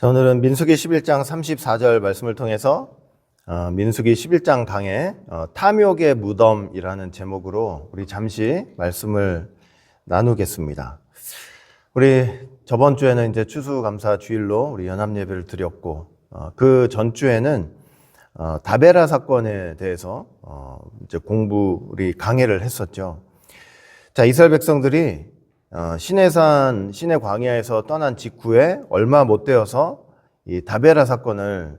자, 오늘은 민수기 11장 34절 말씀을 통해서 민수기 11장 강의 탐욕의 무덤이라는 제목으로 우리 잠시 말씀을 나누겠습니다. 우리 저번 주에는 이제 추수감사 주일로 우리 연합예배를 드렸고 그 전주에는 다베라 사건에 대해서 이제 우리 강해를 했었죠. 자, 이스라엘 백성들이 시내산, 시내 광야에서 떠난 직후에 얼마 못 되어서 이 다베라 사건을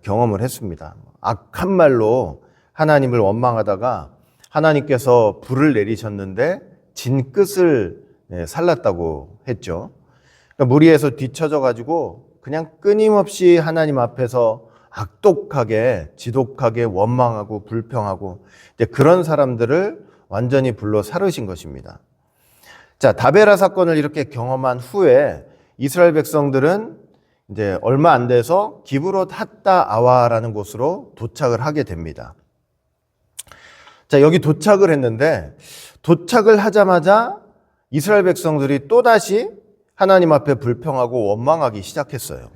경험을 했습니다. 악한 말로 하나님을 원망하다가 하나님께서 불을 내리셨는데 진 끝을 살랐다고 했죠. 그러니까 무리에서 뒤처져 가지고 그냥 끊임없이 하나님 앞에서 악독하게, 지독하게 원망하고 불평하고 이제 그런 사람들을 완전히 불러 사르신 것입니다. 자, 다베라 사건을 이렇게 경험한 후에 이스라엘 백성들은 이제 얼마 안 돼서 기브롯 핫다 아와라는 곳으로 도착을 하게 됩니다. 자, 여기 도착을 했는데 도착을 하자마자 이스라엘 백성들이 또다시 하나님 앞에 불평하고 원망하기 시작했어요.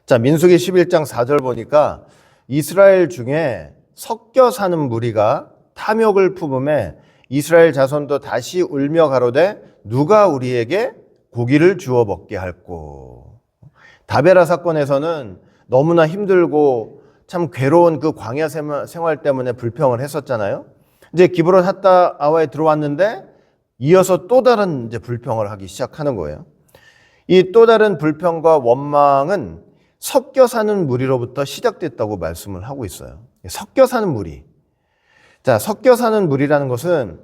자, 민수기 11장 4절 보니까 이스라엘 중에 섞여 사는 무리가 탐욕을 품음에 이스라엘 자손도 다시 울며 가로되 누가 우리에게 고기를 주워 먹게 할꼬. 다베라 사건에서는 너무나 힘들고 참 괴로운 그 광야 생활 때문에 불평을 했었잖아요. 이제 기브롯 핫다 아와에 들어왔는데 이어서 또 다른 이제 불평을 하기 시작하는 거예요. 이 또 다른 불평과 원망은 섞여 사는 무리로부터 시작됐다고 말씀을 하고 있어요. 섞여 사는 무리. 자, 섞여 사는 무리라는 것은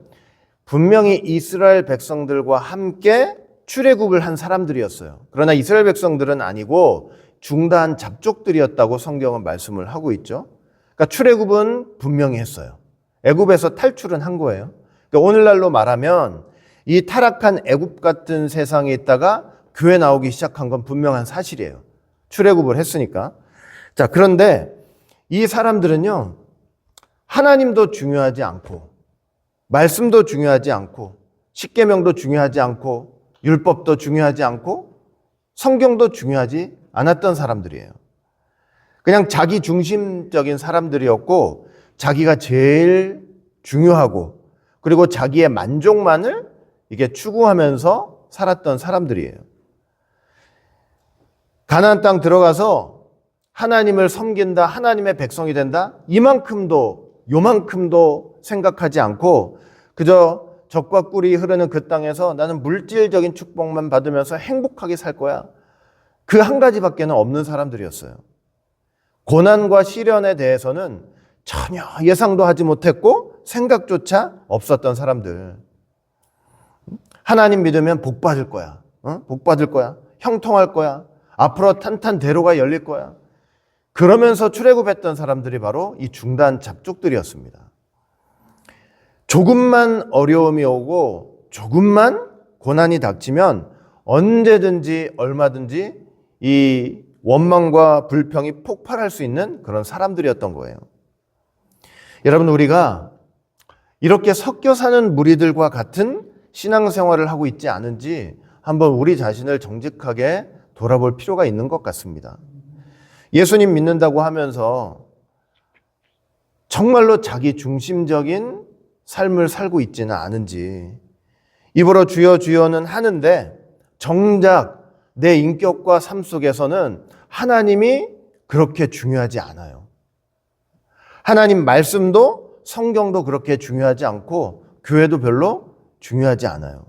분명히 이스라엘 백성들과 함께 출애굽을 한 사람들이었어요. 그러나 이스라엘 백성들은 아니고 중다한 잡족들이었다고 성경은 말씀을 하고 있죠. 그러니까 출애굽은 분명히 했어요. 애굽에서 탈출은 한 거예요. 그러니까 오늘날로 말하면 이 타락한 애굽 같은 세상에 있다가 교회 나오기 시작한 건 분명한 사실이에요. 출애굽을 했으니까. 자, 그런데 이 사람들은요, 하나님도 중요하지 않고 말씀도 중요하지 않고 십계명도 중요하지 않고 율법도 중요하지 않고 성경도 중요하지 않았던 사람들이에요. 그냥 자기 중심적인 사람들이었고 자기가 제일 중요하고 그리고 자기의 만족만을 이게 추구하면서 살았던 사람들이에요. 가나안 땅 들어가서 하나님을 섬긴다, 하나님의 백성이 된다, 요만큼도 생각하지 않고 그저 젖과 꿀이 흐르는 그 땅에서 나는 물질적인 축복만 받으면서 행복하게 살 거야. 그 한 가지밖에는 없는 사람들이었어요. 고난과 시련에 대해서는 전혀 예상도 하지 못했고 생각조차 없었던 사람들. 하나님 믿으면 복 받을 거야. 복 받을 거야. 형통할 거야. 앞으로 탄탄대로가 열릴 거야. 그러면서 출애굽했던 사람들이 바로 이 중단 잡족들이었습니다. 조금만 어려움이 오고 조금만 고난이 닥치면 언제든지 얼마든지 이 원망과 불평이 폭발할 수 있는 그런 사람들이었던 거예요. 여러분, 우리가 이렇게 섞여 사는 무리들과 같은 신앙생활을 하고 있지 않은지 한번 우리 자신을 정직하게 돌아볼 필요가 있는 것 같습니다. 예수님 믿는다고 하면서 정말로 자기 중심적인 삶을 살고 있지는 않은지, 입으로 주여 주여는 하는데 정작 내 인격과 삶 속에서는 하나님이 그렇게 중요하지 않아요. 하나님 말씀도 성경도 그렇게 중요하지 않고 교회도 별로 중요하지 않아요.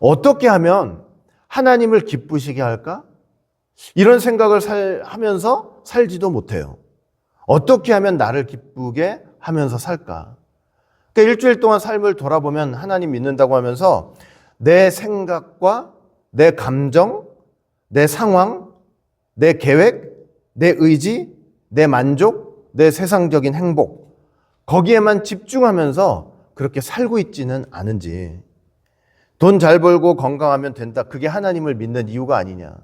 어떻게 하면 하나님을 기쁘시게 할까? 이런 생각을 하면서 살지도 못해요. 어떻게 하면 나를 기쁘게 하면서 살까? 그러니까 일주일 동안 삶을 돌아보면 하나님 믿는다고 하면서 내 생각과 내 감정, 내 상황, 내 계획, 내 의지, 내 만족, 내 세상적인 행복, 거기에만 집중하면서 그렇게 살고 있지는 않은지. 돈 잘 벌고 건강하면 된다. 그게 하나님을 믿는 이유가 아니냐.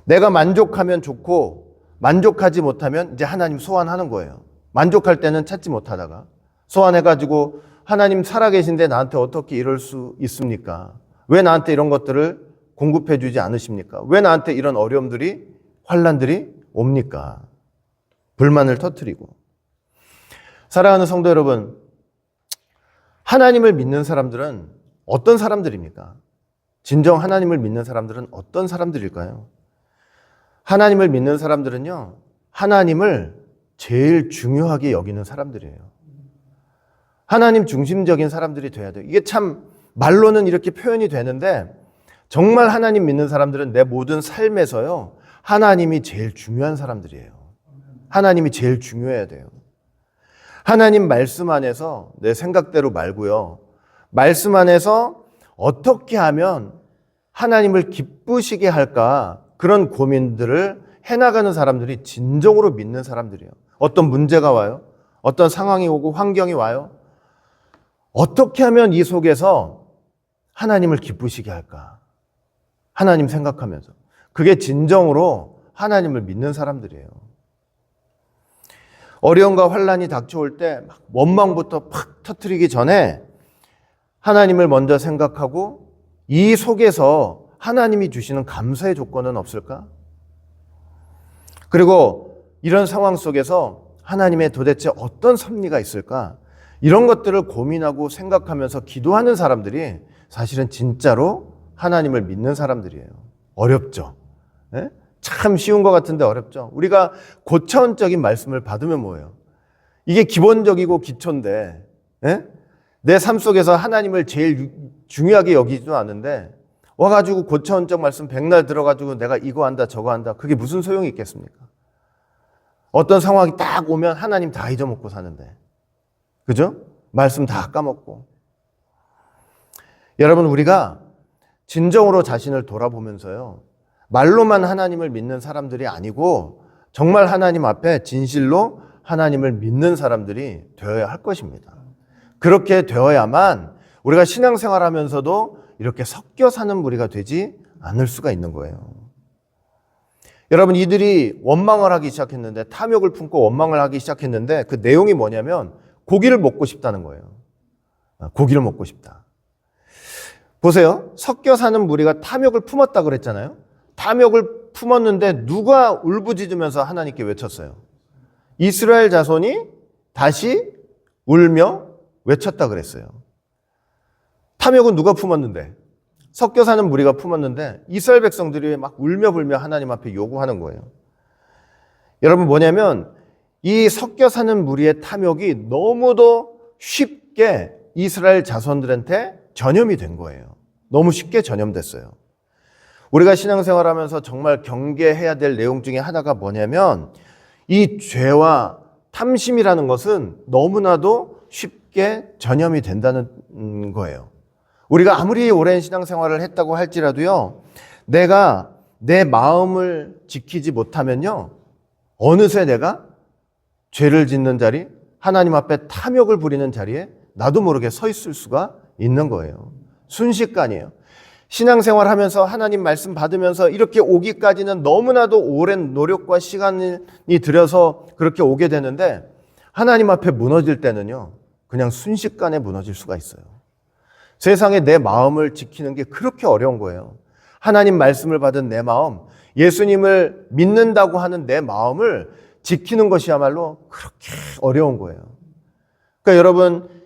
내가 만족하면 좋고 만족하지 못하면 이제 하나님 소환하는 거예요. 만족할 때는 찾지 못하다가 소환해가지고 하나님 살아계신데 나한테 어떻게 이럴 수 있습니까? 왜 나한테 이런 것들을 공급해 주지 않으십니까? 왜 나한테 이런 어려움들이, 환난들이 옵니까? 불만을 터뜨리고. 사랑하는 성도 여러분, 하나님을 믿는 사람들은 어떤 사람들입니까? 진정 하나님을 믿는 사람들은 어떤 사람들일까요? 하나님을 믿는 사람들은요, 하나님을 제일 중요하게 여기는 사람들이에요. 하나님 중심적인 사람들이 돼야 돼요. 이게 참 말로는 이렇게 표현이 되는데 정말 하나님 믿는 사람들은 내 모든 삶에서요, 하나님이 제일 중요한 사람들이에요. 하나님이 제일 중요해야 돼요. 하나님 말씀 안에서 내 생각대로 말고요, 말씀 안에서 어떻게 하면 하나님을 기쁘시게 할까, 그런 고민들을 해나가는 사람들이 진정으로 믿는 사람들이에요. 어떤 문제가 와요, 어떤 상황이 오고 환경이 와요, 어떻게 하면 이 속에서 하나님을 기쁘시게 할까, 하나님 생각하면서. 그게 진정으로 하나님을 믿는 사람들이에요. 어려움과 환난이 닥쳐올 때 막 원망부터 팍 터뜨리기 전에 하나님을 먼저 생각하고 이 속에서 하나님이 주시는 감사의 조건은 없을까? 그리고 이런 상황 속에서 하나님의 도대체 어떤 섭리가 있을까? 이런 것들을 고민하고 생각하면서 기도하는 사람들이 사실은 진짜로 하나님을 믿는 사람들이에요. 어렵죠? 네? 참 쉬운 것 같은데 어렵죠? 우리가 고차원적인 말씀을 받으면 뭐예요? 이게 기본적이고 기초인데, 네? 내 삶 속에서 하나님을 제일 중요하게 여기지도 않는데 와가지고 고차원적 말씀 백날 들어가지고 내가 이거 한다 저거 한다, 그게 무슨 소용이 있겠습니까? 어떤 상황이 딱 오면 하나님 다 잊어먹고 사는데, 그죠? 말씀 다 까먹고. 여러분, 우리가 진정으로 자신을 돌아보면서요, 말로만 하나님을 믿는 사람들이 아니고 정말 하나님 앞에 진실로 하나님을 믿는 사람들이 되어야 할 것입니다. 그렇게 되어야만 우리가 신앙생활하면서도 이렇게 섞여 사는 무리가 되지 않을 수가 있는 거예요. 여러분, 이들이 원망을 하기 시작했는데, 탐욕을 품고 원망을 하기 시작했는데 그 내용이 뭐냐면 고기를 먹고 싶다는 거예요. 고기를 먹고 싶다. 보세요. 섞여 사는 무리가 탐욕을 품었다 그랬잖아요. 탐욕을 품었는데 누가 울부짖으면서 하나님께 외쳤어요? 이스라엘 자손이 다시 울며 외쳤다 그랬어요. 탐욕은 누가 품었는데? 섞여 사는 무리가 품었는데 이스라엘 백성들이 막 울며 불며 하나님 앞에 요구하는 거예요. 여러분, 뭐냐면 이 섞여 사는 무리의 탐욕이 너무도 쉽게 이스라엘 자손들한테 전염이 된 거예요. 너무 쉽게 전염됐어요. 우리가 신앙생활하면서 정말 경계해야 될 내용 중에 하나가 뭐냐면 이 죄와 탐심이라는 것은 너무나도 쉽게 전염이 된다는 거예요. 우리가 아무리 오랜 신앙생활을 했다고 할지라도요, 내가 내 마음을 지키지 못하면요, 어느새 내가 죄를 짓는 자리, 하나님 앞에 탐욕을 부리는 자리에 나도 모르게 서 있을 수가 있는 거예요. 순식간이에요. 신앙생활 하면서 하나님 말씀 받으면서 이렇게 오기까지는 너무나도 오랜 노력과 시간이 들여서 그렇게 오게 되는데 하나님 앞에 무너질 때는요, 그냥 순식간에 무너질 수가 있어요. 세상에 내 마음을 지키는 게 그렇게 어려운 거예요. 하나님 말씀을 받은 내 마음, 예수님을 믿는다고 하는 내 마음을 지키는 것이야말로 그렇게 어려운 거예요. 그러니까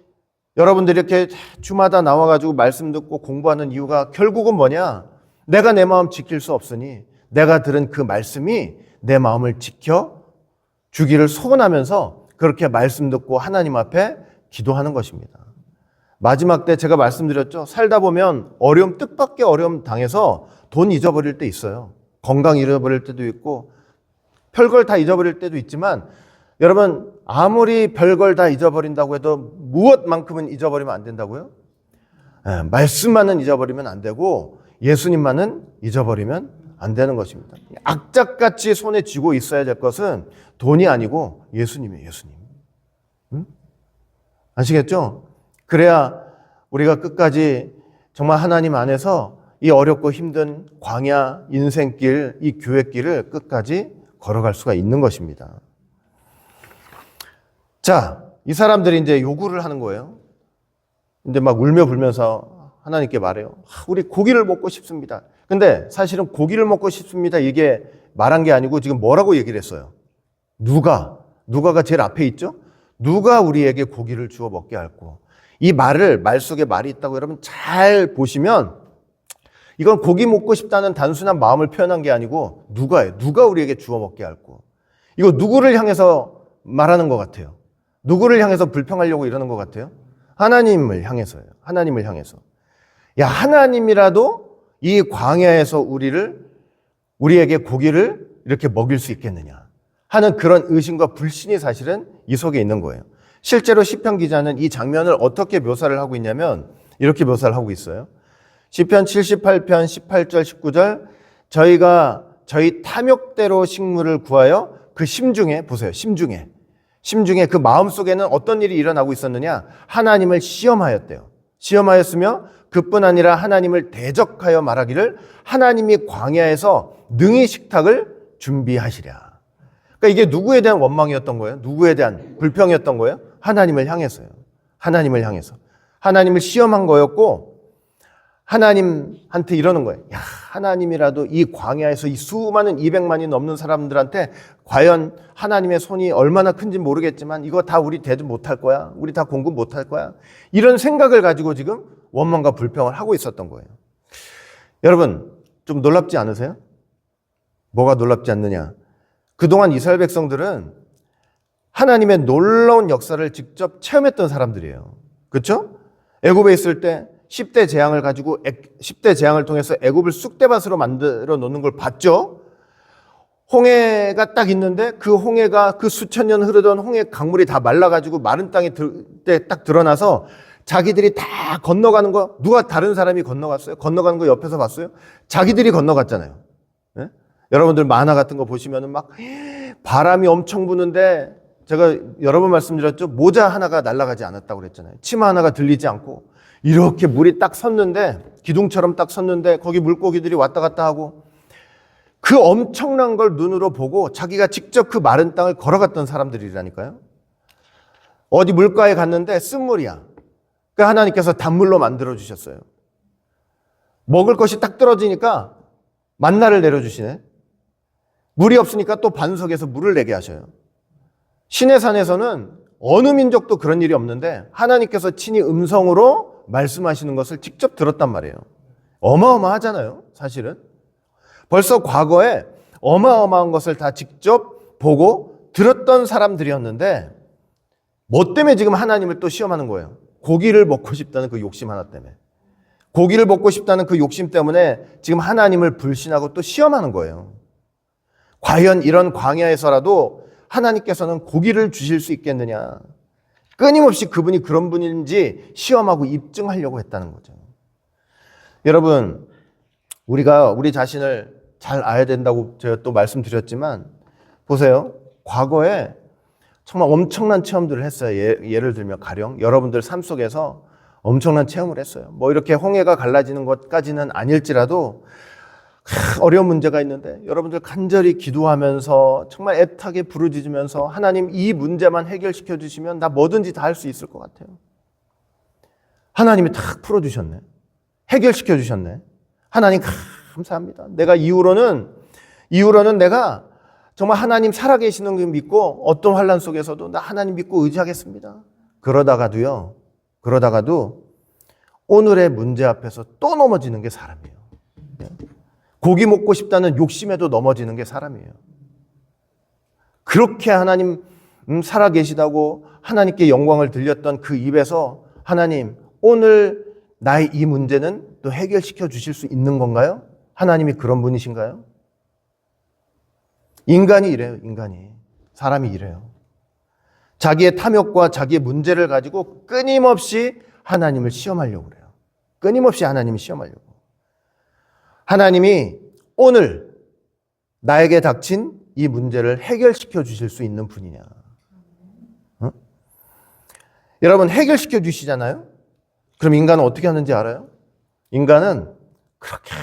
여러분들이 이렇게 주마다 나와가지고 말씀 듣고 공부하는 이유가 결국은 뭐냐? 내가 내 마음 지킬 수 없으니 내가 들은 그 말씀이 내 마음을 지켜 주기를 소원하면서 그렇게 말씀 듣고 하나님 앞에 기도하는 것입니다. 마지막 때 제가 말씀드렸죠. 살다 보면 어려움, 뜻밖의 어려움 당해서 돈 잊어버릴 때 있어요. 건강 잃어버릴 때도 있고 별걸 다 잊어버릴 때도 있지만 여러분, 아무리 별걸 다 잊어버린다고 해도 무엇만큼은 잊어버리면 안 된다고요? 말씀만은 잊어버리면 안 되고 예수님만은 잊어버리면 안 되는 것입니다. 악착같이 손에 쥐고 있어야 될 것은 돈이 아니고 예수님이에요. 예수님. 응? 아시겠죠? 그래야 우리가 끝까지 정말 하나님 안에서 이 어렵고 힘든 광야 인생길, 이 교회길을 끝까지 걸어갈 수가 있는 것입니다. 자, 이 사람들이 이제 요구를 하는 거예요. 근데 막 울며 불면서 하나님께 말해요. 우리 고기를 먹고 싶습니다. 근데 사실은 고기를 먹고 싶습니다. 이게 말한 게 아니고 지금 뭐라고 얘기를 했어요? 누가가 제일 앞에 있죠? 누가 우리에게 고기를 주워 먹게 할고. 이 말을, 말 속에 말이 있다고 여러분 잘 보시면 이건 고기 먹고 싶다는 단순한 마음을 표현한 게 아니고 누가예요. 누가 우리에게 주워 먹게 할고. 이거 누구를 향해서 말하는 것 같아요? 누구를 향해서 불평하려고 이러는 것 같아요? 하나님을 향해서예요. 하나님을 향해서. 야, 하나님이라도 이 광야에서 우리에게 고기를 이렇게 먹일 수 있겠느냐 하는 그런 의심과 불신이 사실은 이 속에 있는 거예요. 실제로 시편 기자는 이 장면을 어떻게 묘사를 하고 있냐면 이렇게 묘사를 하고 있어요. 시편 78편 18절 19절 저희가 저희 탐욕대로 식물을 구하여 그 심중에 보세요. 심중에 그 마음속에는 어떤 일이 일어나고 있었느냐? 하나님을 시험하였대요. 시험하였으며 그뿐 아니라 하나님을 대적하여 말하기를 하나님이 광야에서 능히 식탁을 준비하시랴. 그러니까 이게 누구에 대한 원망이었던 거예요? 누구에 대한 불평이었던 거예요? 하나님을 향해서요. 하나님을 향해서. 하나님을 시험한 거였고 하나님한테 이러는 거예요. 야, 하나님이라도 이 광야에서 이 수많은 200만이 넘는 사람들한테 과연 하나님의 손이 얼마나 큰지 모르겠지만 이거 다 우리 대도 못할 거야. 우리 다 공급 못할 거야. 이런 생각을 가지고 지금 원망과 불평을 하고 있었던 거예요. 여러분, 좀 놀랍지 않으세요? 뭐가 놀랍지 않느냐? 그동안 이스라엘 백성들은 하나님의 놀라운 역사를 직접 체험했던 사람들이에요. 그렇죠? 애굽에 있을 때 10대 재앙을 가지고 10대 재앙을 통해서 애굽을 쑥대밭으로 만들어 놓는 걸 봤죠. 홍해가 딱 있는데 그 홍해가 그 수천 년 흐르던 홍해 강물이 다 말라가지고 마른 땅에 딱 드러나서 자기들이 다 건너가는 거 누가 다른 사람이 건너갔어요? 건너가는 거 옆에서 봤어요? 자기들이 건너갔잖아요. 네? 여러분들 만화 같은 거 보시면은 막 바람이 엄청 부는데 제가 여러 번 말씀드렸죠. 모자 하나가 날아가지 않았다고 그랬잖아요. 치마 하나가 들리지 않고 이렇게 물이 딱 섰는데 기둥처럼 딱 섰는데 거기 물고기들이 왔다 갔다 하고 그 엄청난 걸 눈으로 보고 자기가 직접 그 마른 땅을 걸어갔던 사람들이라니까요. 어디 물가에 갔는데 쓴물이야. 그러니까 하나님께서 단물로 만들어 주셨어요. 먹을 것이 딱 떨어지니까 만나를 내려주시네. 물이 없으니까 또 반석에서 물을 내게 하셔요. 시내산에서는 어느 민족도 그런 일이 없는데 하나님께서 친히 음성으로 말씀하시는 것을 직접 들었단 말이에요. 어마어마하잖아요, 사실은. 벌써 과거에 어마어마한 것을 다 직접 보고 들었던 사람들이었는데 뭐 때문에 지금 하나님을 또 시험하는 거예요? 고기를 먹고 싶다는 그 욕심 하나 때문에. 고기를 먹고 싶다는 그 욕심 때문에 지금 하나님을 불신하고 또 시험하는 거예요. 과연 이런 광야에서라도 하나님께서는 고기를 주실 수 있겠느냐? 끊임없이 그분이 그런 분인지 시험하고 입증하려고 했다는 거죠. 여러분, 우리가 우리 자신을 잘 알아야 된다고 제가 또 말씀드렸지만 보세요. 과거에 정말 엄청난 체험들을 했어요. 예를 들면 가령 여러분들 삶 속에서 엄청난 체험을 했어요. 뭐 이렇게 홍해가 갈라지는 것까지는 아닐지라도 어려운 문제가 있는데 여러분들 간절히 기도하면서 정말 애타게 부르짖으면서 하나님 이 문제만 해결시켜 주시면 나 뭐든지 다 할 수 있을 것 같아요. 하나님이 탁 풀어주셨네. 해결시켜 주셨네. 하나님 감사합니다. 내가 이후로는 내가 정말 하나님 살아계시는 걸 믿고 어떤 환난 속에서도 나 하나님 믿고 의지하겠습니다. 그러다가도 오늘의 문제 앞에서 또 넘어지는 게 사람이에요. 고기 먹고 싶다는 욕심에도 넘어지는 게 사람이에요. 그렇게 하나님 살아계시다고 하나님께 영광을 들렸던 그 입에서 하나님 오늘 나의 이 문제는 또 해결시켜 주실 수 있는 건가요? 하나님이 그런 분이신가요? 인간이 이래요. 사람이 이래요. 자기의 탐욕과 자기의 문제를 가지고 끊임없이 하나님을 시험하려고 그래요. 끊임없이 하나님을 시험하려고. 하나님이 오늘 나에게 닥친 이 문제를 해결시켜 주실 수 있는 분이냐. 여러분 해결시켜 주시잖아요. 그럼 인간은 어떻게 하는지 알아요? 인간은 그렇게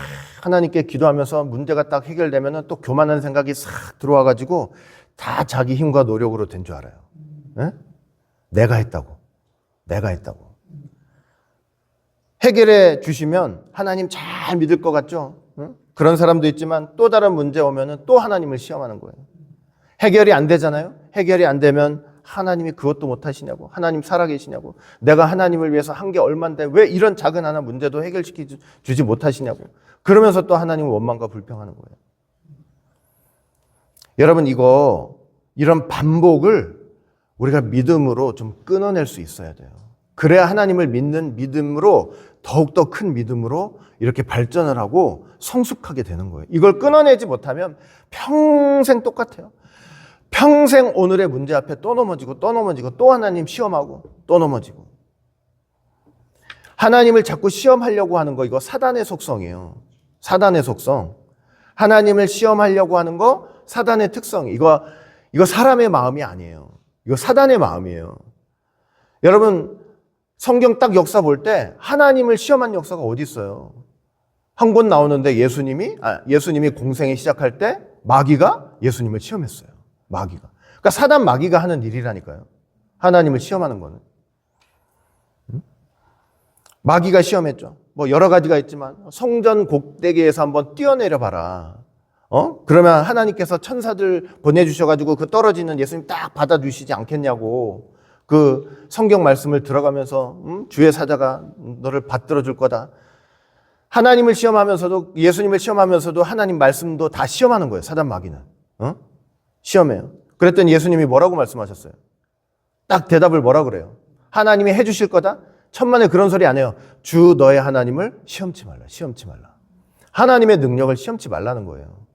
하나님께 기도하면서 문제가 딱 해결되면 또 교만한 생각이 싹 들어와가지고 다 자기 힘과 노력으로 된 줄 알아요. 네? 내가 했다고. 해결해 주시면 하나님 잘 믿을 것 같죠? 응? 그런 사람도 있지만 또 다른 문제 오면은 또 하나님을 시험하는 거예요. 해결이 안 되잖아요. 해결이 안 되면 하나님이 그것도 못 하시냐고, 하나님 살아계시냐고, 내가 하나님을 위해서 한 게 얼만데 왜 이런 작은 하나 문제도 해결시켜주지 못하시냐고, 그러면서 또 하나님을 원망과 불평하는 거예요. 여러분, 이런 반복을 우리가 믿음으로 좀 끊어낼 수 있어야 돼요. 그래야 하나님을 믿는 믿음으로 더욱더 큰 믿음으로 이렇게 발전을 하고 성숙하게 되는 거예요. 이걸 끊어내지 못하면 평생 똑같아요. 평생 오늘의 문제 앞에 또 넘어지고 또 넘어지고 또 하나님 시험하고 또 넘어지고. 하나님을 자꾸 시험하려고 하는 거, 이거 사단의 속성이에요. 사단의 속성. 하나님을 시험하려고 하는 거 사단의 특성. 이거 사람의 마음이 아니에요. 이거 사단의 마음이에요. 여러분, 성경 딱 역사 볼 때 하나님을 시험한 역사가 어디 있어요? 한 곳 나오는데 예수님이 공생이 시작할 때 마귀가 예수님을 시험했어요. 마귀가. 그러니까 사단 마귀가 하는 일이라니까요. 하나님을 시험하는 거는. 마귀가 시험했죠. 뭐 여러 가지가 있지만 성전 곡대기에서 한번 뛰어내려 봐라. 그러면 하나님께서 천사들 보내주셔가지고 그 떨어지는 예수님 딱 받아주시지 않겠냐고. 그 성경 말씀을 들어가면서 주의 사자가 너를 받들어 줄 거다. 하나님을 시험하면서도, 예수님을 시험하면서도 하나님 말씀도 다 시험하는 거예요. 사단 마귀는. 시험해요. 그랬더니 예수님이 뭐라고 말씀하셨어요? 딱 대답을 뭐라 그래요? 하나님이 해주실 거다? 천만에 그런 소리 안 해요. 주 너의 하나님을 시험치 말라. 시험치 말라. 하나님의 능력을 시험치 말라는 거예요.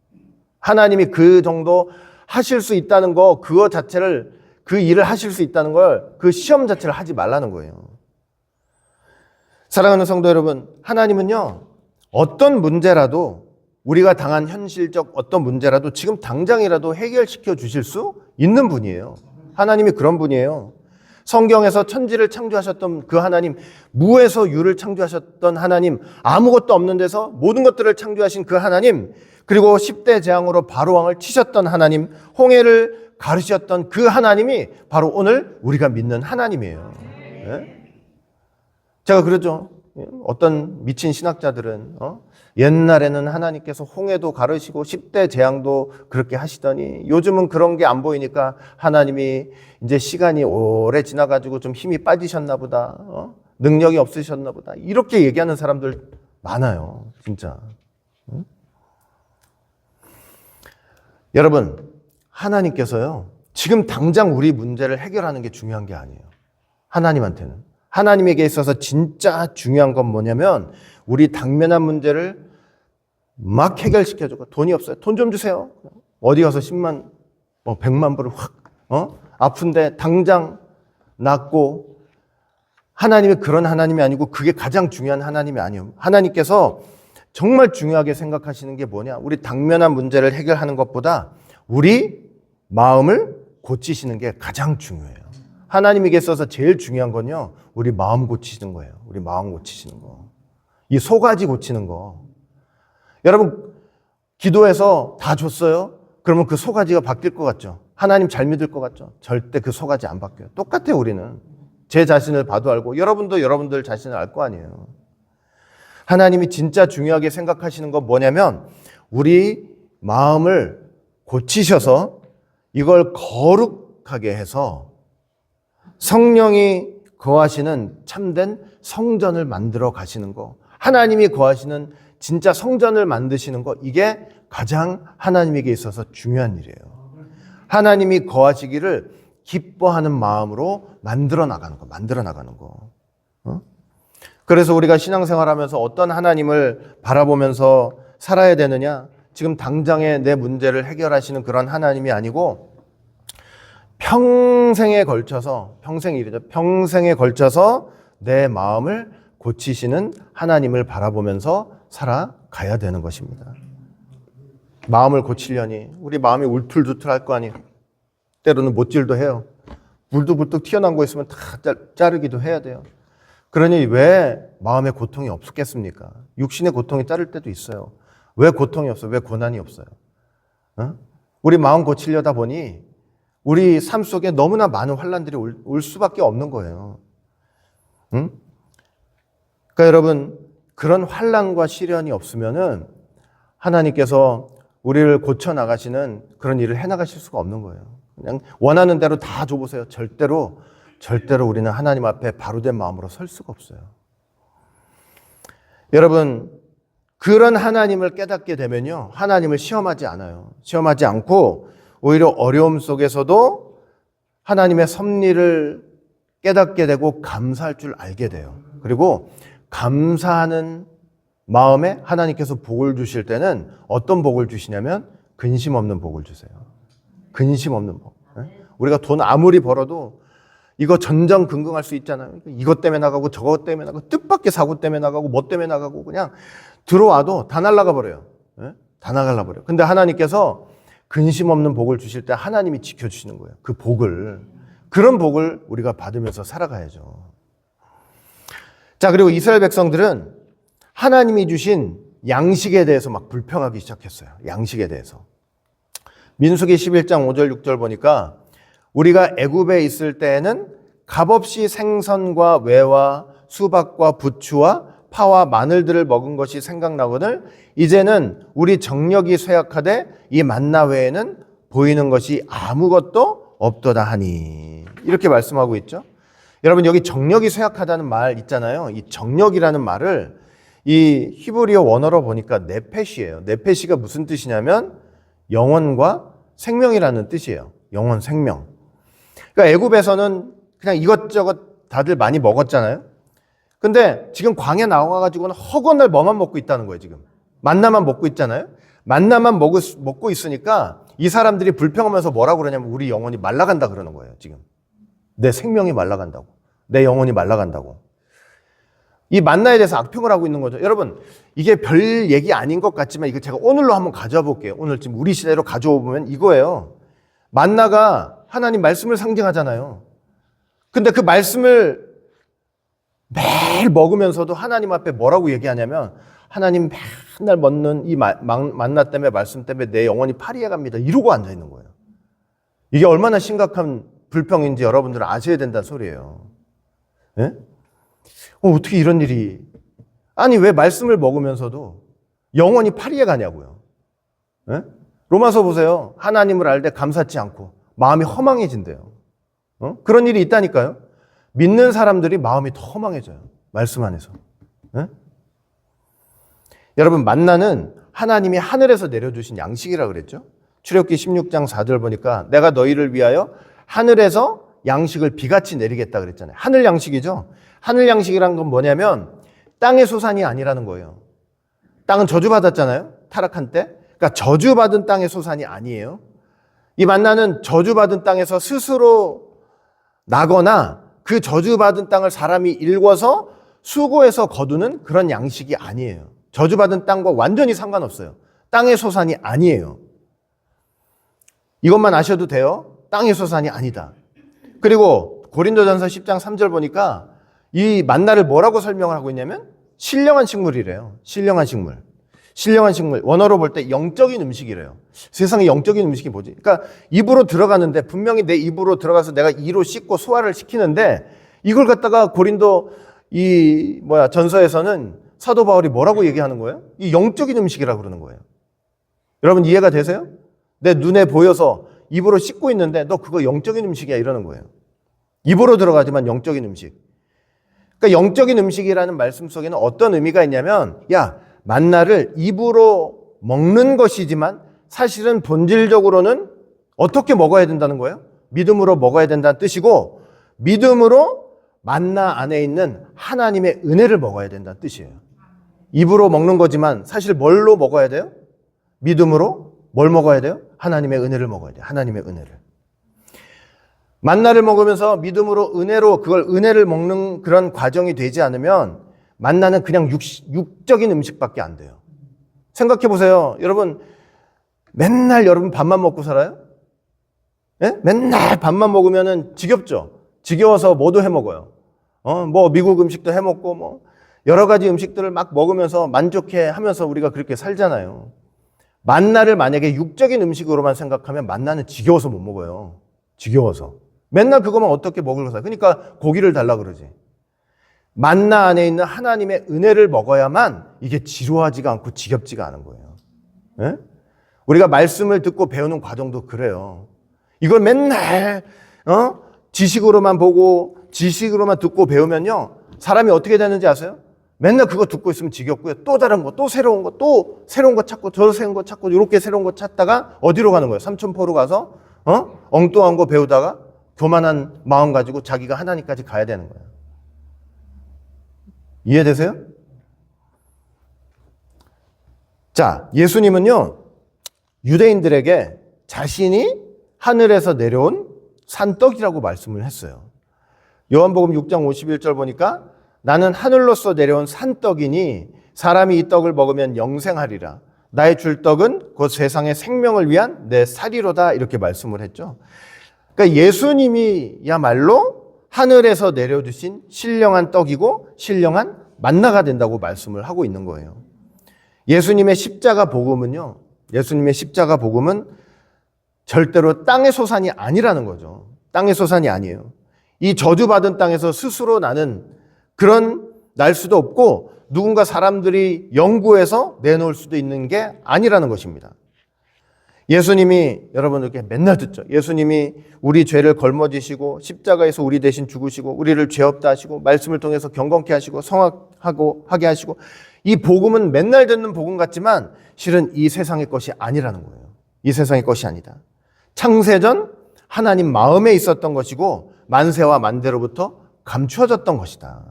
하나님이 그 정도 하실 수 있다는 거, 그거 자체를, 그 일을 하실 수 있다는 걸, 그 시험 자체를 하지 말라는 거예요. 사랑하는 성도 여러분, 하나님은요, 어떤 문제라도, 우리가 당한 현실적 어떤 문제라도 지금 당장이라도 해결시켜 주실 수 있는 분이에요. 하나님이 그런 분이에요. 성경에서 천지를 창조하셨던 그 하나님, 무에서 유를 창조하셨던 하나님, 아무것도 없는 데서 모든 것들을 창조하신 그 하나님, 그리고 10대 재앙으로 바로왕을 치셨던 하나님, 홍해를 가르셨던 그 하나님이 바로 오늘 우리가 믿는 하나님이에요. 네? 제가 그러죠. 어떤 미친 신학자들은 옛날에는 하나님께서 홍해도 가르시고 10대 재앙도 그렇게 하시더니 요즘은 그런 게 안 보이니까 하나님이 이제 시간이 오래 지나가지고 좀 힘이 빠지셨나 보다, 능력이 없으셨나 보다, 이렇게 얘기하는 사람들 많아요. 진짜. 여러분, 하나님께서요, 지금 당장 우리 문제를 해결하는 게 중요한 게 아니에요. 하나님한테는. 하나님에게 있어서 진짜 중요한 건 뭐냐면 우리 당면한 문제를 막 해결시켜주고, 돈이 없어요. 돈 좀 주세요. 어디 가서 10만, 100만 불을 확, 아픈데 당장 낫고. 하나님이 그런 하나님이 아니고 그게 가장 중요한 하나님이 아니에요. 하나님께서 정말 중요하게 생각하시는 게 뭐냐? 우리 당면한 문제를 해결하는 것보다 우리 마음을 고치시는 게 가장 중요해요. 하나님에게 있어서 제일 중요한 건요, 우리 마음 고치시는 거예요. 우리 마음 고치시는 거. 이 소가지 고치는 거. 여러분, 기도해서 다 줬어요? 그러면 그 소가지가 바뀔 것 같죠? 하나님 잘 믿을 것 같죠? 절대 그 소가지 안 바뀌어요. 똑같아요, 우리는. 제 자신을 봐도 알고, 여러분도 여러분들 자신을 알 거 아니에요. 하나님이 진짜 중요하게 생각하시는 건 뭐냐면 우리 마음을 고치셔서 이걸 거룩하게 해서 성령이 거하시는 참된 성전을 만들어 가시는 거, 하나님이 거하시는 진짜 성전을 만드시는 거, 이게 가장 하나님에게 있어서 중요한 일이에요. 하나님이 거하시기를 기뻐하는 마음으로 만들어 나가는 거. 그래서 우리가 신앙생활하면서 어떤 하나님을 바라보면서 살아야 되느냐? 지금 당장에 내 문제를 해결하시는 그런 하나님이 아니고 평생에 걸쳐서, 평생에 걸쳐서 내 마음을 고치시는 하나님을 바라보면서 살아가야 되는 것입니다. 마음을 고치려니 우리 마음이 울툴두툴할 거 아니에요. 때로는 못질도 해요. 불뚝불뚝 튀어나온 거 있으면 다 자르기도 해야 돼요. 그러니 왜 마음에 고통이 없겠습니까? 육신의 고통이 자를 때도 있어요. 왜 고통이 없어요? 왜 고난이 없어요? 우리 마음 고치려다 보니 우리 삶 속에 너무나 많은 환난들이 올 수밖에 없는 거예요. 그러니까 여러분, 그런 환난과 시련이 없으면은 하나님께서 우리를 고쳐 나가시는 그런 일을 해 나가실 수가 없는 거예요. 그냥 원하는 대로 다 줘보세요. 절대로 우리는 하나님 앞에 바로된 마음으로 설 수가 없어요. 여러분, 그런 하나님을 깨닫게 되면요, 하나님을 시험하지 않아요. 시험하지 않고 오히려 어려움 속에서도 하나님의 섭리를 깨닫게 되고 감사할 줄 알게 돼요. 그리고 감사하는 마음에 하나님께서 복을 주실 때는 어떤 복을 주시냐면 근심 없는 복을 주세요. 근심 없는 복. 우리가 돈 아무리 벌어도 이거 전전긍긍할 수 있잖아요. 이것 때문에 나가고 저것 때문에 나가고 뜻밖의 사고 때문에 나가고 뭐 때문에 나가고 그냥 들어와도 다 날아가 버려요. 다 나갈라 버려요. 근데 하나님께서 근심 없는 복을 주실 때 하나님이 지켜주시는 거예요. 그 복을. 그런 복을 우리가 받으면서 살아가야죠. 자, 그리고 이스라엘 백성들은 하나님이 주신 양식에 대해서 막 불평하기 시작했어요. 양식에 대해서. 민수기 11장 5절 6절 보니까 우리가 애굽에 있을 때에는 값없이 생선과 외와 수박과 부추와 파와 마늘들을 먹은 것이 생각나거늘 이제는 우리 정력이 쇠약하되 이 만나 외에는 보이는 것이 아무것도 없도다 하니. 이렇게 말씀하고 있죠. 여러분, 여기 정력이 쇠약하다는 말 있잖아요. 이 정력이라는 말을 이 히브리어 원어로 보니까 네페시예요. 네페시가 무슨 뜻이냐면 영혼과 생명이라는 뜻이에요. 영혼, 생명. 그러니까 애굽에서는 그냥 이것저것 다들 많이 먹었잖아요. 근데 지금 광야 나와가지고는 허구한 날 뭐만 먹고 있다는 거예요, 지금. 만나만 먹고 있잖아요. 만나만 먹고 있으니까 이 사람들이 불평하면서 뭐라고 그러냐면 우리 영혼이 말라간다 그러는 거예요, 지금. 내 생명이 말라간다고. 내 영혼이 말라간다고. 이 만나에 대해서 악평을 하고 있는 거죠. 여러분, 이게 별 얘기 아닌 것 같지만 이거 제가 오늘로 한번 가져와 볼게요. 오늘 지금 우리 시대로 가져와 보면 이거예요. 만나가 하나님 말씀을 상징하잖아요. 근데 그 말씀을 매일 먹으면서도 하나님 앞에 뭐라고 얘기하냐면 하나님 맨날 먹는 이 만나 때문에 말씀 때문에 내 영혼이 파리해 갑니다. 이러고 앉아 있는 거예요. 이게 얼마나 심각한 불평인지 여러분들은 아셔야 된다는 소리예요. 예? 어떻게 이런 일이. 아니, 왜 말씀을 먹으면서도 영혼이 파리해 가냐고요. 예? 로마서 보세요. 하나님을 알 때 감사치 않고 마음이 허망해진대요. 그런 일이 있다니까요. 믿는 사람들이 마음이 더 허망해져요. 말씀 안에서. 예? 여러분, 만나는 하나님이 하늘에서 내려주신 양식이라고 그랬죠. 출애굽기 16장 4절 보니까 내가 너희를 위하여 하늘에서 양식을 비같이 내리겠다 그랬잖아요. 하늘 양식이죠. 하늘 양식이란 건 뭐냐면 땅의 소산이 아니라는 거예요. 땅은 저주받았잖아요. 타락한 때. 그러니까 저주받은 땅의 소산이 아니에요. 이 만나는 저주받은 땅에서 스스로 나거나 그 저주받은 땅을 사람이 일궈서 수고해서 거두는 그런 양식이 아니에요. 저주받은 땅과 완전히 상관없어요. 땅의 소산이 아니에요. 이것만 아셔도 돼요. 땅의 소산이 아니다. 그리고 고린도전서 10장 3절 보니까 이 만나를 뭐라고 설명을 하고 있냐면 신령한 식물이래요. 신령한 식물. 신령한 식물. 원어로 볼 때 영적인 음식이래요. 세상에 영적인 음식이 뭐지? 그러니까 입으로 들어가는데 분명히 내 입으로 들어가서 내가 이로 씻고 소화를 시키는데 이걸 갖다가 고린도 전서에서는 사도 바울이 뭐라고 얘기하는 거예요? 이 영적인 음식이라고 그러는 거예요. 여러분 이해가 되세요? 내 눈에 보여서 입으로 씻고 있는데 너 그거 영적인 음식이야 이러는 거예요. 입으로 들어가지만 영적인 음식. 그러니까 영적인 음식이라는 말씀 속에는 어떤 의미가 있냐면 야, 만나를 입으로 먹는 것이지만 사실은 본질적으로는 어떻게 먹어야 된다는 거예요? 믿음으로 먹어야 된다는 뜻이고 믿음으로 만나 안에 있는 하나님의 은혜를 먹어야 된다는 뜻이에요. 입으로 먹는 거지만 사실 뭘로 먹어야 돼요? 믿음으로 뭘 먹어야 돼요? 하나님의 은혜를 먹어야 돼요. 하나님의 은혜를. 만나를 먹으면서 믿음으로 은혜로 그걸 은혜를 먹는 그런 과정이 되지 않으면 만나는 그냥 육적인 음식밖에 안 돼요. 생각해 보세요. 여러분 맨날 여러분 밥만 먹고 살아요? 예? 맨날 밥만 먹으면은 지겹죠? 지겨워서 뭐도 해 먹어요. 뭐 미국 음식도 해 먹고 뭐 여러 가지 음식들을 막 먹으면서 만족해 하면서 우리가 그렇게 살잖아요. 만나를 만약에 육적인 음식으로만 생각하면 만나는 지겨워서 못 먹어요. 지겨워서. 맨날 그거만 어떻게 먹으려고 살아요. 그러니까 고기를 달라 그러지. 만나 안에 있는 하나님의 은혜를 먹어야만 이게 지루하지가 않고 지겹지가 않은 거예요. 예? 우리가 말씀을 듣고 배우는 과정도 그래요. 이걸 맨날 지식으로만 보고 지식으로만 듣고 배우면요, 사람이 어떻게 되는지 아세요? 맨날 그거 듣고 있으면 지겹고요. 또 다른 거, 또 새로운 거, 또 새로운 거 찾고 저 새로운 거 찾고 이렇게 새로운 거 찾다가 어디로 가는 거예요? 삼천포로 가서 엉뚱한 거 배우다가 교만한 마음 가지고 자기가 하나님까지 가야 되는 거예요. 이해되세요? 자, 예수님은요, 유대인들에게 자신이 하늘에서 내려온 산떡이라고 말씀을 했어요. 요한복음 6장 51절 보니까 나는 하늘로서 내려온 산떡이니 사람이 이 떡을 먹으면 영생하리라. 나의 줄 떡은 곧 세상의 생명을 위한 내 살이로다. 이렇게 말씀을 했죠. 그러니까 예수님이야말로 하늘에서 내려주신 신령한 떡이고 신령한 만나가 된다고 말씀을 하고 있는 거예요. 예수님의 십자가 복음은요, 예수님의 십자가 복음은 절대로 땅의 소산이 아니라는 거죠. 땅의 소산이 아니에요. 이 저주받은 땅에서 스스로 나는 그런 날 수도 없고 누군가 사람들이 연구해서 내놓을 수도 있는 게 아니라는 것입니다. 예수님이, 여러분 이렇게 맨날 듣죠. 예수님이 우리 죄를 걸머지시고 십자가에서 우리 대신 죽으시고 우리를 죄 없다 하시고 말씀을 통해서 경건케 하시고 성하게 하시고, 이 복음은 맨날 듣는 복음 같지만 실은 이 세상의 것이 아니라는 거예요. 이 세상의 것이 아니다. 창세전 하나님 마음에 있었던 것이고 만세와 만대로부터 감추어졌던 것이다.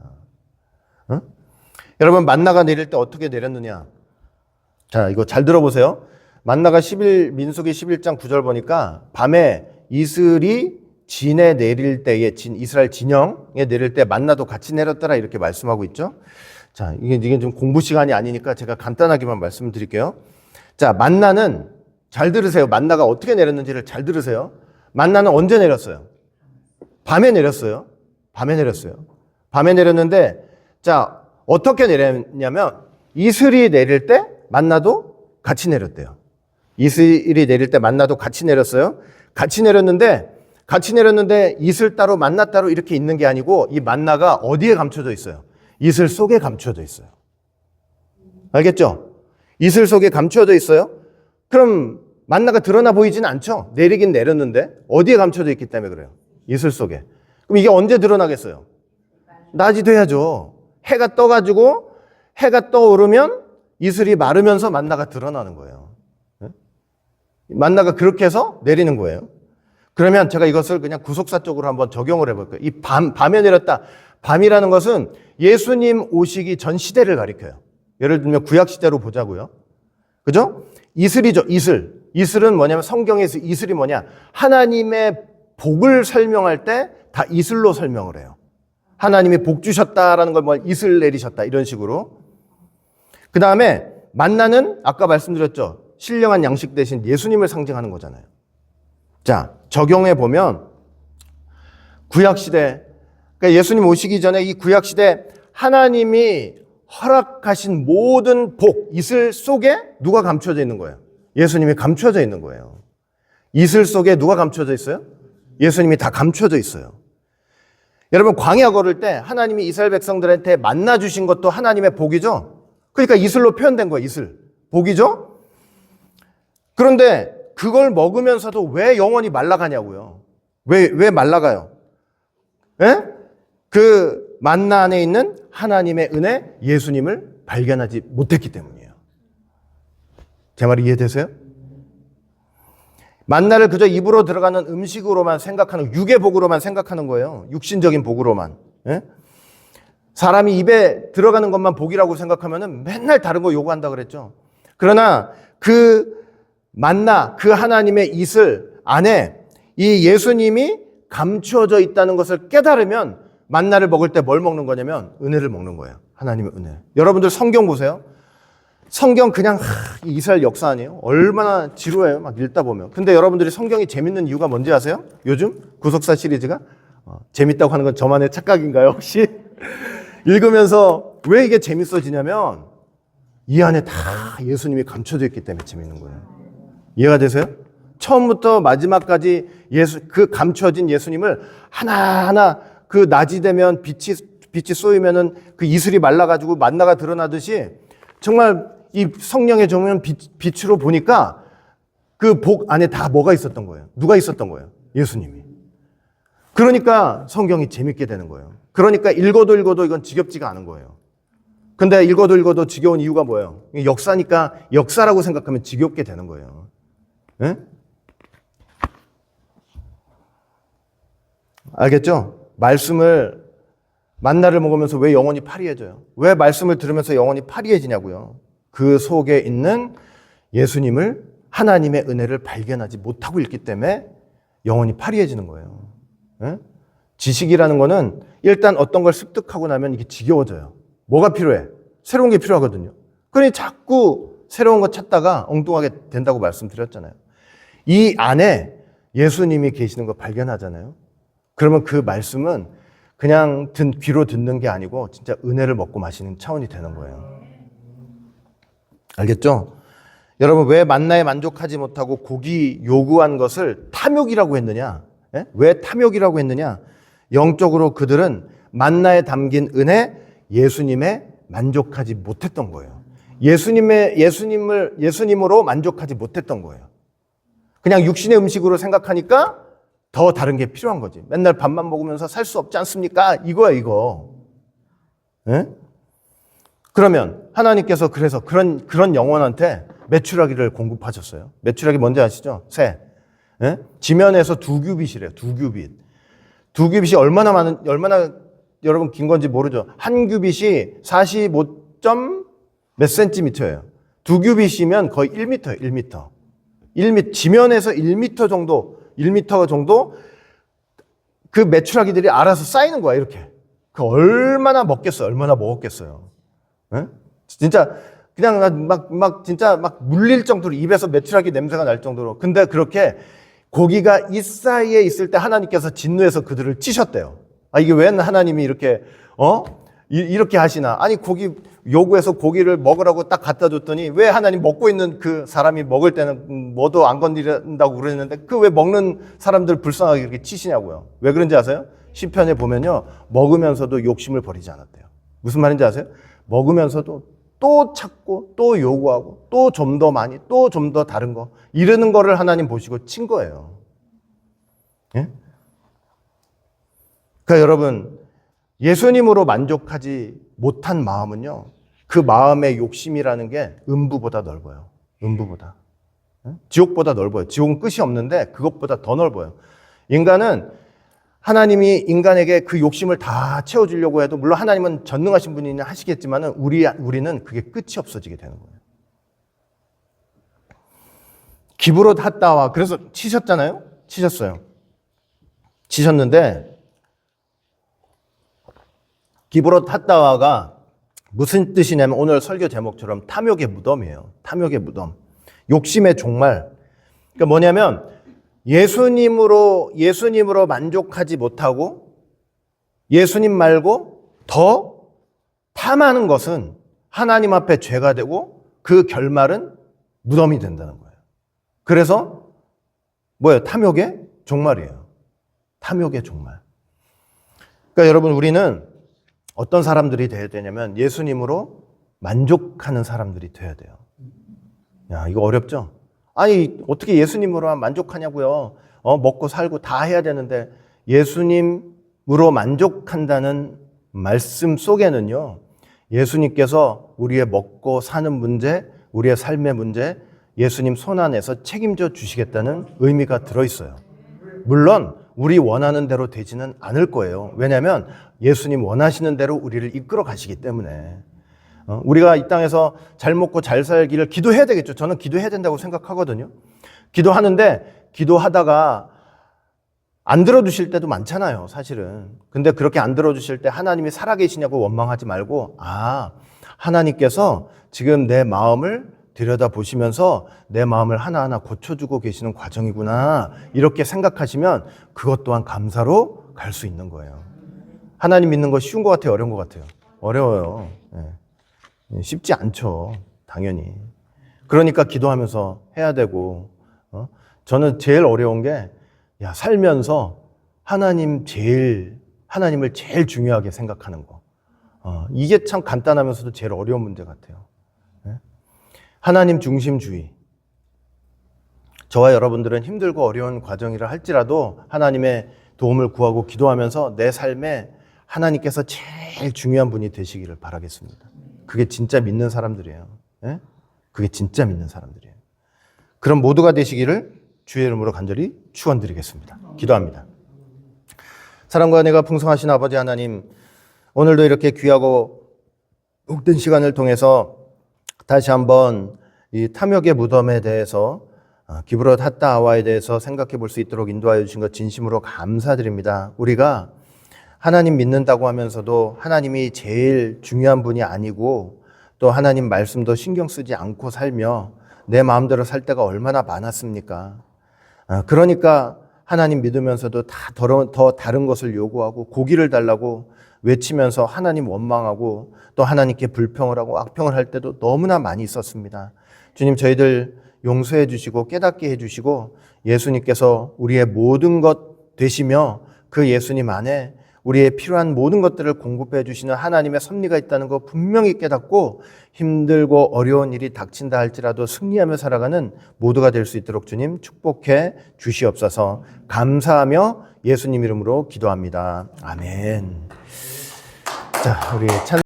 응? 여러분, 만나가 내릴 때 어떻게 내렸느냐? 자, 이거 잘 들어보세요. 만나가 민수기 11장 9절 보니까 밤에 이슬이 진에 내릴 때에, 이스라엘 진영에 내릴 때 만나도 같이 내렸더라 이렇게 말씀하고 있죠. 자, 이게 좀 공부 시간이 아니니까 제가 간단하게만 말씀드릴게요. 자, 만나는, 잘 들으세요. 만나가 어떻게 내렸는지를 잘 들으세요. 만나는 언제 내렸어요? 밤에 내렸어요. 밤에 내렸어요. 밤에 내렸는데, 자, 어떻게 내렸냐면 이슬이 내릴 때 만나도 같이 내렸대요. 이슬이 내릴 때 만나도 같이 내렸어요. 같이 내렸는데 이슬 따로 만나 따로 이렇게 있는 게 아니고 이 만나가 어디에 감춰져 있어요? 이슬 속에 감춰져 있어요. 알겠죠? 이슬 속에 감춰져 있어요. 그럼 만나가 드러나 보이지는 않죠? 내리긴 내렸는데 어디에 감춰져 있기 때문에 그래요? 이슬 속에. 그럼 이게 언제 드러나겠어요? 낮이 돼야죠. 해가 떠가지고 해가 떠오르면 이슬이 마르면서 만나가 드러나는 거예요. 만나가 그렇게 해서 내리는 거예요. 그러면 제가 이것을 그냥 구속사 쪽으로 한번 적용을 해볼게요. 이 밤에 내렸다. 밤이라는 것은 예수님 오시기 전 시대를 가리켜요. 예를 들면 구약시대로 보자고요. 그죠? 이슬이죠. 이슬은 뭐냐면 성경에서 이슬이 뭐냐? 하나님의 복을 설명할 때 다 이슬로 설명을 해요. 하나님이 복 주셨다라는 걸 뭐 이슬 내리셨다 이런 식으로. 그 다음에 만나는 아까 말씀드렸죠. 신령한 양식 대신 예수님을 상징하는 거잖아요. 자, 적용해 보면 구약시대, 그러니까 예수님 오시기 전에 이 구약시대 하나님이 허락하신 모든 복, 이슬 속에 누가 감춰져 있는 거예요? 예수님이 감춰져 있는 거예요. 이슬 속에 누가 감춰져 있어요? 예수님이 다 감춰져 있어요. 여러분, 광야 걸을 때 하나님이 이스라엘 백성들한테 만나 주신 것도 하나님의 복이죠? 그러니까 이슬로 표현된 거예요. 이슬. 복이죠? 그런데 그걸 먹으면서도 왜 영원히 말라가냐고요. 왜 말라가요? 예? 그 만나 안에 있는 하나님의 은혜, 예수님을 발견하지 못했기 때문이에요. 제 말이 이해되세요? 만나를 그저 입으로 들어가는 음식으로만 생각하는, 육의 복으로만 생각하는 거예요. 육신적인 복으로만. 예? 사람이 입에 들어가는 것만 복이라고 생각하면은 맨날 다른 거 요구한다 그랬죠. 그러나 그 만나, 그 하나님의 이슬 안에 이 예수님이 감추어져 있다는 것을 깨달으면 만나를 먹을 때 뭘 먹는 거냐면 은혜를 먹는 거예요. 하나님의 은혜. 여러분들 성경 보세요. 성경 그냥 이스라엘 역사 아니에요? 얼마나 지루해요. 막 읽다 보면. 근데 여러분들이 성경이 재밌는 이유가 뭔지 아세요? 요즘 구속사 시리즈가 재밌다고 하는 건 저만의 착각인가요 혹시? 읽으면서 왜 이게 재밌어지냐면 이 안에 다 예수님이 감춰져 있기 때문에 재밌는 거예요. 이해가 되세요? 처음부터 마지막까지 그 감춰진 예수님을 하나하나 그 낮이 되면 빛이 쏘이면은 그 이슬이 말라가지고 만나가 드러나듯이 정말 이 성령의 조명 빛으로 보니까 그 복 안에 다 뭐가 있었던 거예요? 누가 있었던 거예요? 예수님이. 그러니까 성경이 재밌게 되는 거예요. 그러니까 읽어도 이건 지겹지가 않은 거예요. 근데 읽어도 지겨운 이유가 뭐예요? 역사니까 역사라고 생각하면 지겹게 되는 거예요. 네? 알겠죠? 만나를 먹으면서 왜 영혼이 파리해져요? 왜 말씀을 들으면서 영혼이 파리해지냐고요? 그 속에 있는 예수님을, 하나님의 은혜를 발견하지 못하고 있기 때문에 영혼이 파리해지는 거예요. 네? 지식이라는 거는 일단 어떤 걸 습득하고 나면 이게 지겨워져요. 뭐가 필요해? 새로운 게 필요하거든요. 그러니 자꾸 새로운 거 찾다가 엉뚱하게 된다고 말씀드렸잖아요. 이 안에 예수님이 계시는 거 발견하잖아요. 그러면 그 말씀은 그냥 귀로 듣는 게 아니고 진짜 은혜를 먹고 마시는 차원이 되는 거예요. 알겠죠? 여러분, 왜 만나에 만족하지 못하고 고기 요구한 것을 탐욕이라고 했느냐? 예? 왜 탐욕이라고 했느냐? 영적으로 그들은 만나에 담긴 은혜, 예수님에 만족하지 못했던 거예요. 예수님으로 만족하지 못했던 거예요. 그냥 육신의 음식으로 생각하니까 더 다른 게 필요한 거지. 맨날 밥만 먹으면서 살 수 없지 않습니까? 이거야, 이거. 예? 그러면 하나님께서 그래서 그런 영혼한테 메추라기를 공급하셨어요. 메추라기 뭔지 아시죠? 새. 예? 지면에서 2규빗이래요. 2규빗. 2규빗이 얼마나 여러분 긴 건지 모르죠. 한 규빗이 45몇 센티미터예요. 2규빗이면 거의 1미터예요. 1미터. 지면에서 1미터 정도 그 메추라기들이 알아서 쌓이는 거야, 이렇게. 그 얼마나 먹었겠어요. 예? 진짜 그냥 진짜 물릴 정도로 입에서 메추라기 냄새가 날 정도로. 근데 그렇게 고기가 이 사이에 있을 때 하나님께서 진노해서 그들을 찌셨대요. 아, 이게 왜 하나님이 이렇게 하시나? 아니, 고기 요구해서 고기를 먹으라고 딱 갖다 줬더니 왜 하나님 먹고 있는 그 사람이 먹을 때는 뭐도 안 건드린다고 그랬는데 그 왜 먹는 사람들 불쌍하게 이렇게 치시냐고요. 왜 그런지 아세요? 시편에 보면요. 먹으면서도 욕심을 버리지 않았대요. 무슨 말인지 아세요? 먹으면서도 또 찾고 또 요구하고 또 좀 더 많이 또 좀 더 다른 거 이러는 거를 하나님 보시고 친 거예요. 예? 그러니까 여러분, 예수님으로 만족하지 못한 마음은요, 그 마음의 욕심이라는 게 음부보다 넓어요. 음부보다. 예? 지옥보다 넓어요. 지옥은 끝이 없는데 그것보다 더 넓어요. 인간은 하나님이 인간에게 그 욕심을 다 채워주려고 해도, 물론 하나님은 전능하신 분이냐 하시겠지만은 우리는 그게 끝이 없어지게 되는 거예요. 기브롯 핫다와, 그래서 치셨잖아요? 치셨는데, 기브롯 핫다와가 무슨 뜻이냐면 오늘 설교 제목처럼 탐욕의 무덤이에요. 탐욕의 무덤. 욕심의 종말. 그러니까 뭐냐면 예수님으로 만족하지 못하고 예수님 말고 더 탐하는 것은 하나님 앞에 죄가 되고 그 결말은 무덤이 된다는 거예요. 그래서 뭐예요? 탐욕의 종말이에요. 탐욕의 종말. 그러니까 여러분, 우리는 어떤 사람들이 돼야 되냐면 예수님으로 만족하는 사람들이 돼야 돼요. 야, 이거 어렵죠? 아니, 어떻게 예수님으로만 만족하냐고요. 먹고 살고 다 해야 되는데, 예수님으로 만족한다는 말씀 속에는요, 예수님께서 우리의 먹고 사는 문제, 우리의 삶의 문제, 예수님 손 안에서 책임져 주시겠다는 의미가 들어있어요. 물론 우리 원하는 대로 되지는 않을 거예요. 왜냐하면 예수님 원하시는 대로 우리를 이끌어 가시기 때문에. 우리가 이 땅에서 잘 먹고 잘 살기를 기도해야 되겠죠. 저는 기도해야 된다고 생각하거든요. 기도하는데 기도하다가 안 들어주실 때도 많잖아요, 사실은. 근데 그렇게 안 들어주실 때 하나님이 살아계시냐고 원망하지 말고, 하나님께서 지금 내 마음을 들여다보시면서 내 마음을 하나하나 고쳐주고 계시는 과정이구나, 이렇게 생각하시면 그것 또한 감사로 갈 수 있는 거예요. 하나님 믿는 거 쉬운 것 같아요? 어려운 것 같아요? 어려워요. 쉽지 않죠, 당연히. 그러니까 기도하면서 해야 되고, 저는 제일 어려운 게, 살면서 하나님을 제일 중요하게 생각하는 거. 이게 참 간단하면서도 제일 어려운 문제 같아요. 하나님 중심주의. 저와 여러분들은 힘들고 어려운 과정이라 할지라도 하나님의 도움을 구하고 기도하면서 내 삶에 하나님께서 제일 중요한 분이 되시기를 바라겠습니다. 그게 진짜 믿는 사람들이에요. 예? 그게 진짜 믿는 사람들이에요. 그럼 모두가 되시기를 주의 이름으로 간절히 축원드리겠습니다. 기도합니다. 사랑과 은혜가 풍성하신 아버지 하나님, 오늘도 이렇게 귀하고 복된 시간을 통해서 다시 한번 이 탐욕의 무덤에 대해서 기브롯 핫다아와에 대해서 생각해 볼 수 있도록 인도하여 주신 것 진심으로 감사드립니다. 우리가 하나님 믿는다고 하면서도 하나님이 제일 중요한 분이 아니고 또 하나님 말씀도 신경 쓰지 않고 살며 내 마음대로 살 때가 얼마나 많았습니까? 그러니까 하나님 믿으면서도 더 다른 것을 요구하고 고기를 달라고 외치면서 하나님 원망하고 또 하나님께 불평을 하고 악평을 할 때도 너무나 많이 있었습니다. 주님, 저희들 용서해 주시고 깨닫게 해 주시고 예수님께서 우리의 모든 것 되시며 그 예수님 안에 우리의 필요한 모든 것들을 공급해 주시는 하나님의 섭리가 있다는 거 분명히 깨닫고 힘들고 어려운 일이 닥친다 할지라도 승리하며 살아가는 모두가 될 수 있도록 주님 축복해 주시옵소서. 감사하며 예수님 이름으로 기도합니다. 아멘. 자, 우리 찬